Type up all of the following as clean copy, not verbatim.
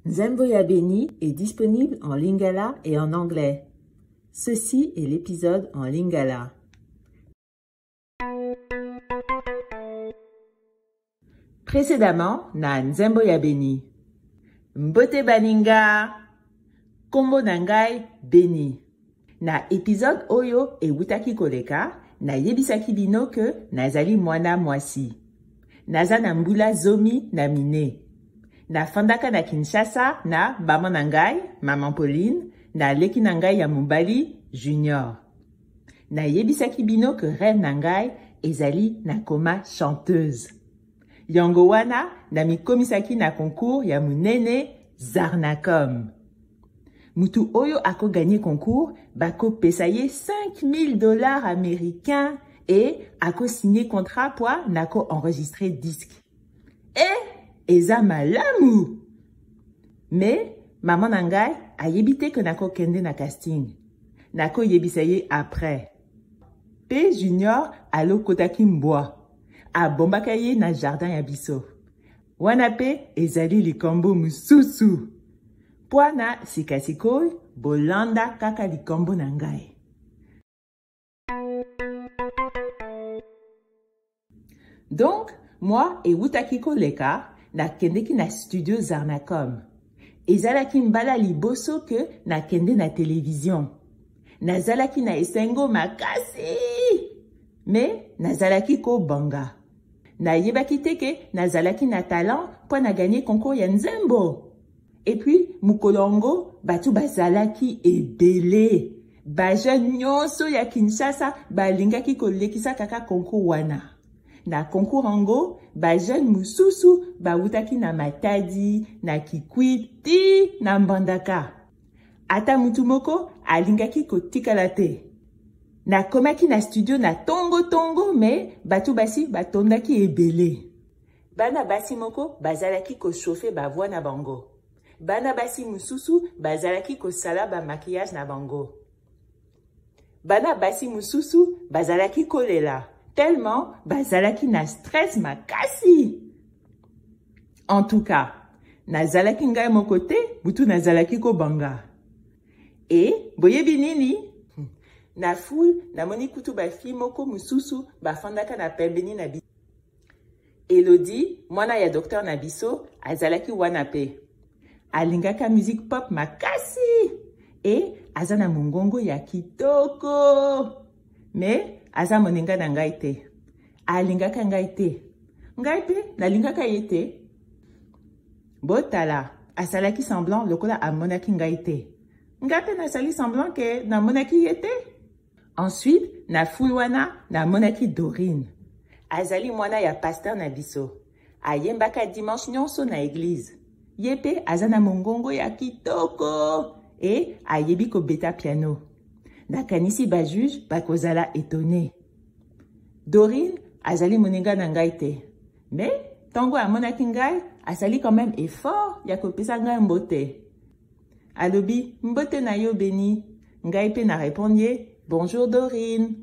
Nzembo ya Beni est disponible en lingala et en anglais. Ceci est l'épisode en lingala. Précédemment, na Nzembo ya Beni. Mbote baninga, kombo nangai Beni. Na épisode oyo e wutaki koleka, na yebisaki bino ke nazali mwana mwasi. Naza na mbula zomi na mine. Na fandaka na Kinshasa na maman nangai, maman Pauline, na leki nangai ya mobali Junior. Na yebisaki bino ke rêve nangai ezali na koma chanteuse. Yango wana na mikomisaki na concours ya munene Zarnacom. Mutu oyo ako gagné concours bako pesa ye $5,000 américains et ako signé contrat poa nako enregistré disque. Eza malamu! Mais maman nangai a yebite que nako kende na casting. Nako yebisa ye après. P Junior alo kotaki mbwa. A bombaka ye na jardin ya biso. Wana pe ezali likombo mususu. Poa na sikasikoy bolanda kaka likombo nangai. Donc, moi et wutaki koleka na kendeki na studio Zarnacom. Ezalaki mbala liboso ke na kende na télévision. Nazalaki na esengo makasi. Mais nazalaki ko banga. Na yebaki teke nazalaki na talent po na gagné concours ya Nzembo. Et puis, mukolongo, batu bazalaki ebele. Baja nyonso ya Kinshasa balingaki kolekisa kaka concours wana. Na concours ango, bajeune mususu bawutaki na Matadi, na Kikwiti, na Mbandaka. Ata mutu moko alingaki kotikala te. Na komaki na studio na tongo me batu basi batondaki ebele. Bana basi moko bazalaki ko chauffer ba voix na bango. Bana basi mususu bazalaki ko sala ba maquillage na bango. Bana basi mususu bazalaki kolela. Tellement bazalaki na stress makasi. En tout cas, nazalaki ngai mon côté, butu nazalaki ko banga. Et boyebi nini? Na foule, na moni kutu ba fi moko mususu ba fandaka na pembeni na biso. Elodie, mwana ya docteur na biso, azalaki wana pe. Alingaka musique pop makasi. Et azana mongongo ya kitoko. Mais aza moninga na ngai te. Alingaka ngai te. Ngai pe nalingaka ye te. Botala, asalaki semblant lokola amonaki ngai te. Ngai pe nasali semblant ke namonaki ye te. Ensuite, na fui wana namonaki Dorine. Azali mwana ya pasteur na biso. Ayembaka dimanche nyonso na église. Ye pe aza na mongongo ya kitoko. Et ayebi ko beta piano. Nakanisi ba juge bakozala étonné. Dorine azali moninga na ngai te. Mais tango amonaki ngai asali quand même effort ya kopesa ngai mbote. Alobi mbote na yo Beni. Ngai pe na répondie bonjour Dorine.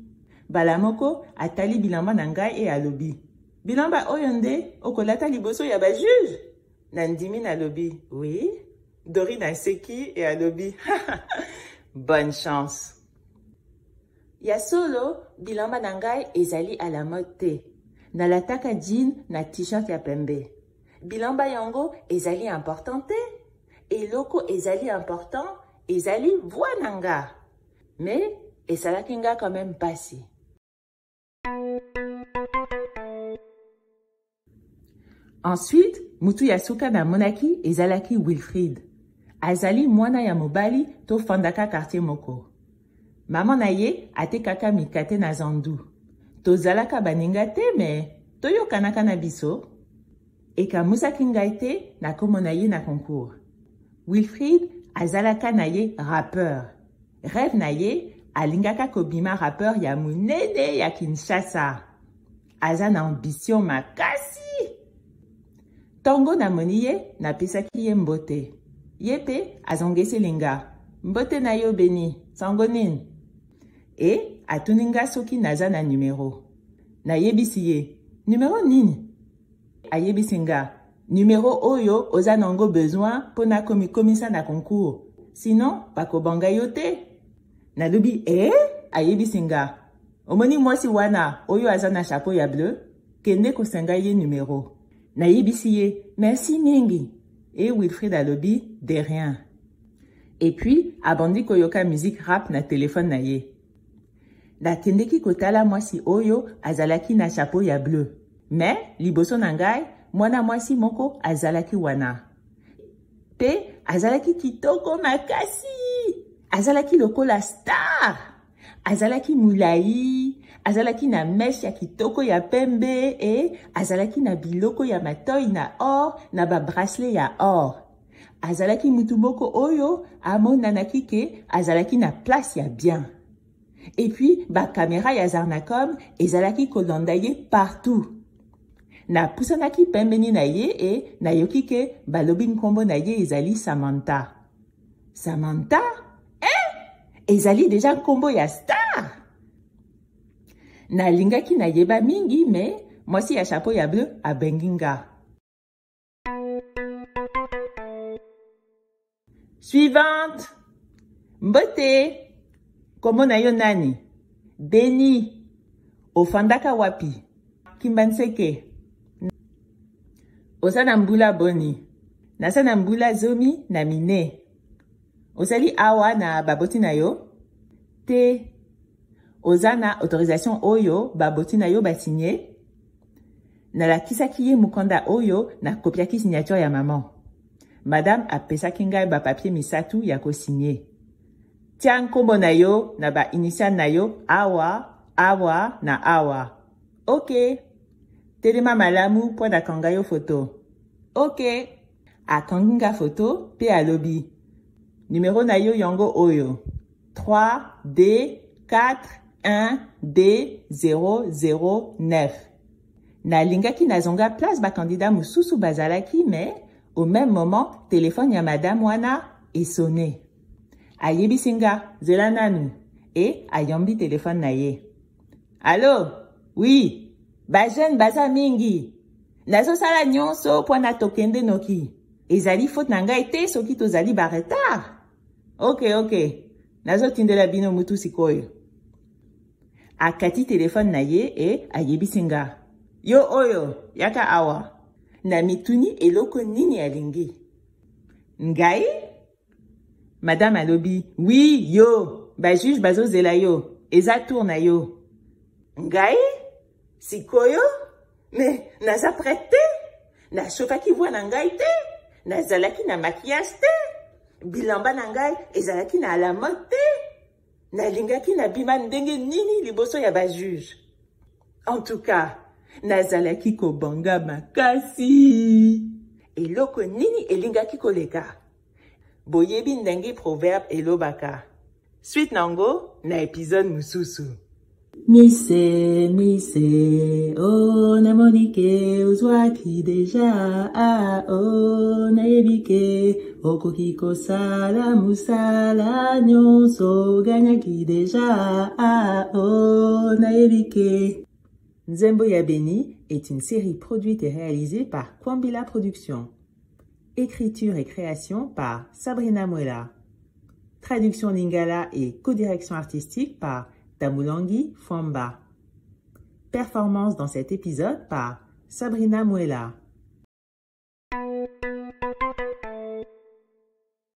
Balamoko atali bilamba na ngai e alobi. Bilamba oyo nde okolata liboso ya ba juge. Nandimi na lobi. Oui. Dorine aseki e alobi. Bonne chance. Ya solo, bilamba nangai ezali à la mode te. Nalataka jean na t-shirt ya pembe. Bilamba yango ezali important te. Eloko ezali important, ezali voix nanga. Mais, esalaki nga quand même pasi. Ensuite, mutu ya suka na monaki ezalaki Wilfried. Azali mwana ya mobali to fandaka quartier moko. Maman na ye atekaka mikate na zandu. Tozalaka baninga te me toyokanaka na biso. Ekamusaki ngai te na kombo na ye na concours. Wilfried azalaka na ye rappeur. Rêve na ye alingaka kobima rappeur ya munene ya Kinshasa. Aza na ambition makasi. Tongo na moni ye napesaki ye mbote. Ye pe azongesi linga. Mbote na yo Beni, sango nini? Et atuninga soki naza na numéro. Na yebisi ye, numéro nini? Ayebisi nga, Numéro oyo oza nango besoin pona komisa na concours. Sinon, bakobanga yo te. Nalobi, ayebisi nga. Omoni mwasi wana oyo aza na chapeau ya bleu, kende kosenga ye numéro. Nayebisi ye, merci mingi. Et Wilfried alobi, de rien. Et puis, abandi koyoka musique rap na téléphone na ye. Nakendeki kotala mwasi oyo azalaki na chapeau ya bleu. Mais, liboso na ngai, mwana mwasi moko azalaki wana. Pe, azalaki kitoko makasi. Azalaki lokola star. Azalaki mulai. Azalaki na mesh ya kitoko ya pembe. E, azalaki na biloko ya matoi na or, na ba bracelet ya or. Azalaki mutu moko oyo, amonanaki ke azalaki na place ya bien. Et puis, ba caméra ya Zarnacom, ezalaki kolanda ye partout. Na pusanaki pembeni na ye e na yoki ke balobi nkombo na ye ezali Samantha. Samantha? Ezali deja nkombo ya star. Na lingaki na yeba mingi me mwasi ya chapeau ya bleu abenginga. Suivante. Mbote. Kombo na yo nani? Beni. Ofandaka wapi? Kimbanseke. Osana mbula boni. Nasana mbula zomi na mine. Osali awa na baboti na yo? Te. Ozana autorisation oyo baboti na yo basigné? Nalakisaki ye mukonda oyo na kopiaki signature ya maman. Madame apesaki ngai ba papier misatu ya ko signé. Tia nkombo na yo na ba initial na yo awa, awa na awa. Ok. Telema malamu po da kanga yo photo. Ok. Akanginga photo pe alobi. Numéro na yo yango oyo. 3D41D009. Na lingaki na zonga place ba candidat mususu bazalaki mais au même moment téléphone ya madame wana est sonné. Ayebisinga zela nanu et ayambi téléphone na ye. Allô? Oui. Ba jeune baza mingi. Nazo sala nyonso po na tokende noki. Ezali faute na ngai te soki tozali ba retard. Ok. Nazo tindela bino mutu sikoyo. Akati téléphone na ye e ayebisinga. Yo oyo, yaka awa. Na mituni eloko nini alingi. Ngai? Madame alobi, oui, yo. Ba juge bazo zela yo. Eza tour na yo. Ngai? Sikoyo? Mais naza prête? Na chofaki voix na ngai te? Nazalaki na maquillage te? Bilamba na ngai ezalaki na la mode te? Nalingaki na bima ndenge nini liboso ya ba juge? En tout cas, nazalaki kobanga makasi. Eloko nini elingaki koleka? Boyebi ndenge proverbe elobaka. Suite nango na épisode mususu. Mise, oh namonike ozwaki deja, oh naebike, okoki kosala musala nyonso ganyaki deja, oh naebike. Nzembo ya Beni est une série produite et réalisée par Kwambila Productions. Écriture et création par Sabrina Muela. Traduction lingala et codirection artistique par Tamulangi Fwamba. Performance dans cet épisode par Sabrina Muela.